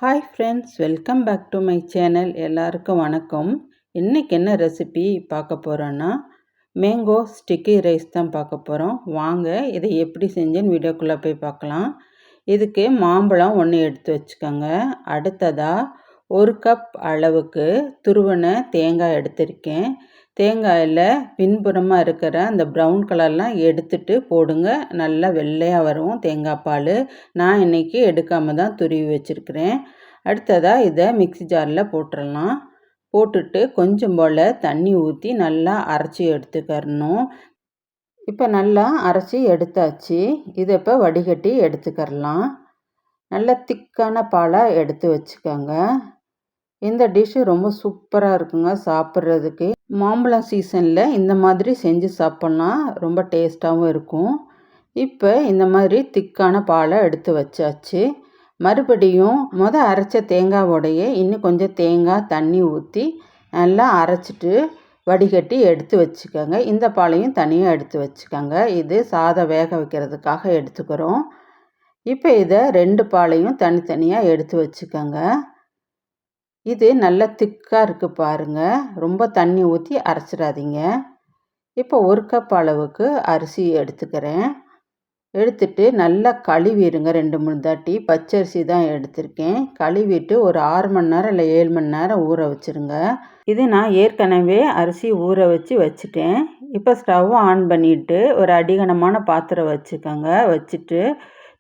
Hi friends, welcome back to my channel. எல்லாருக்கும் வணக்கம். இன்றைக்கி என்ன ரெசிபி பார்க்க போகிறோன்னா மேங்கோ ஸ்டிக்கி ரைஸ் தான் பார்க்க போகிறோம். வாங்க இதை எப்படி செஞ்சேன்னு வீடியோக்குள்ளே போய் பார்க்கலாம். இதுக்கு மாம்பழம் ஒன்று எடுத்து வச்சுக்கோங்க. அடுத்ததாக 1 கப் அளவுக்கு துருவன தேங்காய் எடுத்திருக்கேன். தேங்காயில் பின்புறமாக இருக்கிற அந்த ப்ரௌன் கலர்லாம் எடுத்துட்டு போடுங்க. நல்லா வெள்ளையாக வரும் தேங்காய் பால். நான் இன்றைக்கி எடுக்காமல் தான் துருவி வச்சுருக்கிறேன். அடுத்ததாக இதை மிக்ஸி ஜாரில் போட்டுடலாம். போட்டுட்டு கொஞ்சம் போல் தண்ணி ஊற்றி நல்லா அரைச்சி எடுத்துக்கறணும். இப்போ நல்லா அரைச்சி எடுத்தாச்சு. இதை இப்போ வடிகட்டி எடுத்துக்கரலாம். நல்ல திக்கான பாலாக எடுத்து வச்சுக்கோங்க. இந்த டிஷ்ஷு ரொம்ப சூப்பராக இருக்குங்க சாப்பிட்றதுக்கு. மாம்பழம் சீசனில் இந்த மாதிரி செஞ்சு சாப்பிட்லாம், ரொம்ப டேஸ்ட்டாகவும் இருக்கும். இப்போ இந்த மாதிரி திக்கான பாலை எடுத்து வச்சாச்சு. மறுபடியும் அரைச்ச தேங்காவோடையே இன்னும் கொஞ்சம் தேங்காய் தண்ணி ஊற்றி நல்லா அரைச்சிட்டு வடிகட்டி எடுத்து வச்சுக்கோங்க. இந்த பாலையும் தனியாக எடுத்து வச்சுக்கோங்க. இது சாதம் வேக வைக்கிறதுக்காக எடுத்துக்கிறோம். இப்போ இதை 2 பாலையும் தனித்தனியாக எடுத்து வச்சுக்கோங்க. இது நல்லா திக்காக இருக்குது பாருங்கள். ரொம்ப தண்ணி ஊற்றி அரைச்சிடாதீங்க. இப்போ 1 கப் அளவுக்கு அரிசி எடுத்துக்கிறேன். எடுத்துட்டு நல்லா கழுவிடுங்க. 2-3 தாட்டி. பச்சரிசி தான் எடுத்திருக்கேன். கழுவிட்டு ஒரு 6 மணி நேரம் இல்லை 7 மணி நேரம் ஊற வச்சுருங்க. இது நான் ஏற்கனவே அரிசி ஊற வச்சுட்டேன். இப்போ ஸ்டவ் ஆன் பண்ணிவிட்டு ஒரு அடிகனமான பாத்திரம் வச்சுக்கோங்க. வச்சுட்டு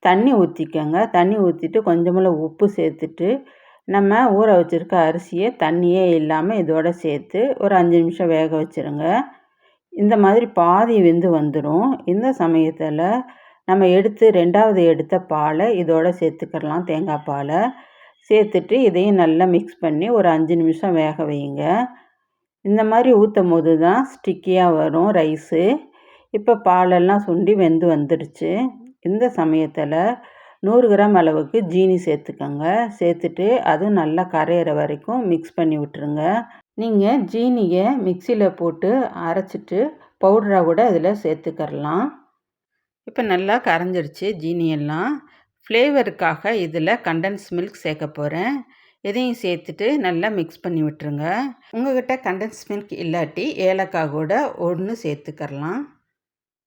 தண்ணி ஊற்றிக்கோங்க. தண்ணி ஊற்றிட்டு கொஞ்சமாக உப்பு சேர்த்துட்டு நம்ம ஊற வச்சுருக்க அரிசியை தண்ணியே இல்லாமல் இதோட சேர்த்து ஒரு 5 நிமிஷம் வேக வச்சுருங்க. இந்த மாதிரி பாதி வெந்து வந்துடும். இந்த சமயத்தில் நம்ம 2வது எடுத்த பாலை இதோட சேர்த்துக்கலாம். தேங்காய் பாலை சேர்த்துட்டு இதையும் நல்லா மிக்ஸ் பண்ணி ஒரு 5 நிமிஷம் வேக வைங்க. இந்த மாதிரி ஊற்றும் போது தான் ஸ்டிக்கியாக வரும் ரைஸு. இப்போ பாலெல்லாம் சுண்டி வெந்து வந்துடுச்சு. இந்த சமயத்தில் 100 கிராம் அளவுக்கு ஜீனி சேர்த்துக்கோங்க. சேர்த்துட்டு அதுவும் நல்லா கரையிற வரைக்கும் மிக்ஸ் பண்ணி விட்டுருங்க. நீங்கள் ஜீனியை மிக்சியில் போட்டு அரைச்சிட்டு பவுடராக கூட இதில் சேர்த்துக்கரலாம். இப்போ நல்லா கரைஞ்சிருச்சு ஜீனியெல்லாம். ஃப்ளேவருக்காக இதில் கண்டென்ஸ் மில்க் சேர்க்க போகிறேன். இதையும் சேர்த்துட்டு நல்லா மிக்ஸ் பண்ணி விட்டுருங்க. உங்கள்கிட்ட கண்டென்ஸ் மில்க் இல்லாட்டி ஏலக்காய் கூட 1 சேர்த்துக்கரலாம்.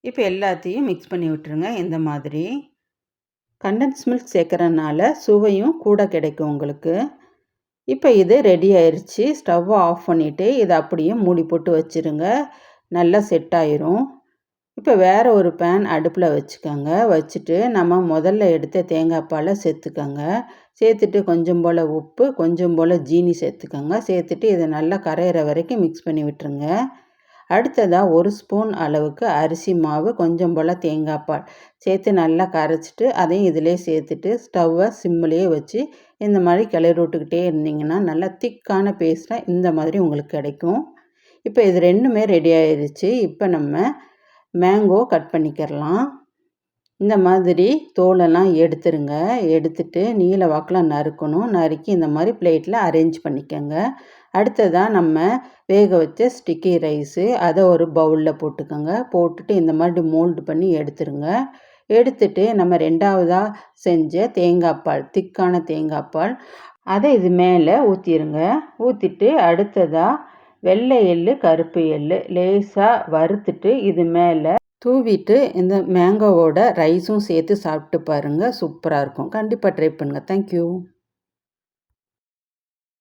இப்போ எல்லாத்தையும் மிக்ஸ் பண்ணி விட்டுருங்க. இந்த மாதிரி கண்டென்ஸ் மில்க் சேர்க்குறதுனால சுவையும் கூட கிடைக்கும் உங்களுக்கு. இப்போ இது ரெடி ஆயிடுச்சு. ஸ்டவ்வை ஆஃப் பண்ணிவிட்டு இதை அப்படியே மூடி போட்டு வச்சுருங்க. நல்லா செட் ஆயிரும். இப்போ வேறு ஒரு பேன் அடுப்பில் வச்சுக்கோங்க. வச்சுட்டு நம்ம முதல்ல எடுத்த தேங்காய் பாலை சேர்த்துக்கோங்க. சேர்த்துட்டு கொஞ்சம் போல் உப்பு, கொஞ்சம் போல் ஜீனி சேர்த்துக்கோங்க. சேர்த்துட்டு இதை நல்லா கரையிற வரைக்கும் மிக்ஸ் பண்ணி விட்டுருங்க. அடுத்ததாக 1 ஸ்பூன் அளவுக்கு அரிசி மாவு, கொஞ்சம் போல் தேங்காய் பால் சேர்த்து நல்லா கரைச்சிட்டு அதையும் இதிலே சேர்த்துட்டு ஸ்டவ்வை சிம்மிலே வச்சு இந்த மாதிரி கிளறி விட்டுக்கிட்டே இருந்தீங்கன்னா நல்லா திக்கான பேஸ்ட்டாக இந்த மாதிரி உங்களுக்கு கிடைக்கும். இப்போ இது 2மே ரெடி ஆயிடுச்சு. இப்போ நம்ம மேங்கோ கட் பண்ணிக்கிறலாம். இந்த மாதிரி தோலெல்லாம் எடுத்துருங்க. எடுத்துட்டு நீல வாக்கில் நறுக்கணும். நறுக்கி இந்த மாதிரி பிளேட்டில் அரேஞ்ச் பண்ணிக்கோங்க. அடுத்ததாக நம்ம வேக வச்ச ஸ்டிக்கி ரைஸு அதை ஒரு பவுலில் போட்டுக்கோங்க. போட்டுட்டு இந்த மாதிரி மோல்டு பண்ணி எடுத்துருங்க. எடுத்துட்டு நம்ம 2வதாக செஞ்ச தேங்காய் பால், திக்கான தேங்காய் பால் அதை இது மேலே ஊற்றிடுங்க. ஊற்றிட்டு அடுத்ததாக வெள்ளை எள்ளு, கருப்பு எள்ளு லேசாக வறுத்துட்டு இது மேலே தூவிட்டு இந்த மேங்கோவோட ரைஸும் சேர்த்து சாப்பிட்டு பாருங்கள். சூப்பராக இருக்கும். கண்டிப்பாக ட்ரை பண்ணுங்கள். தேங்க்யூ.